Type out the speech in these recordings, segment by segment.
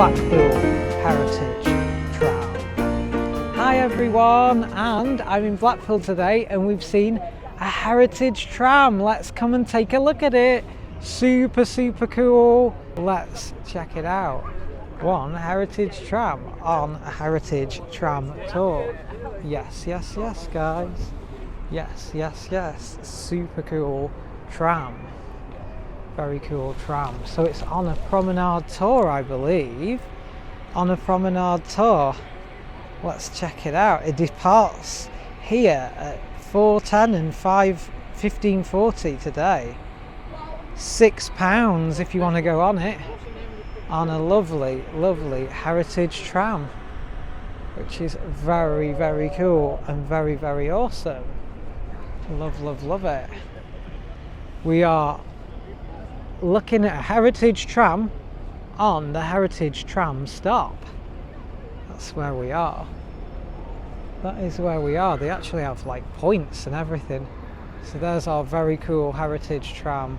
Blackpool Heritage Tram. Hi everyone, and I'm in Blackpool today and we've seen a heritage tram. Let's come and take a look at it. Super cool. Let's check it out. One heritage tram on a heritage tram tour. Yes guys. Yes. Super cool tram. Very cool tram. So it's on a promenade tour, I believe. On a promenade tour. Let's check it out. It departs here at 4:10 and 15:40 today. £6 if you want to go on it. On a lovely heritage tram, which is very cool and very awesome. Love it. We are looking at a heritage tram on the heritage tram stop. That's where we are. That is where we are. They actually have like points and everything. So there's our very cool heritage tram.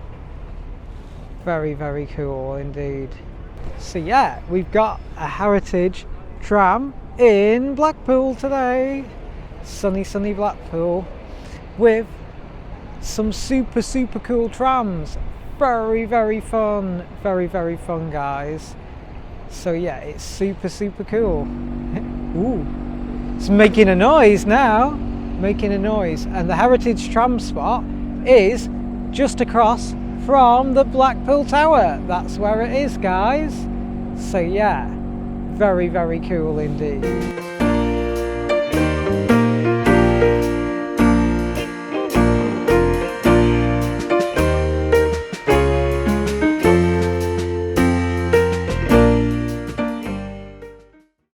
Very cool indeed. So yeah, we've got a heritage tram in Blackpool today. Sunny Blackpool with some super cool trams. Very fun. Very fun, guys. So yeah, it's super cool. Ooh, it's making a noise now. Making a noise. And the heritage tram spot is just across from the Blackpool Tower. That's where it is, guys. So yeah, very cool indeed.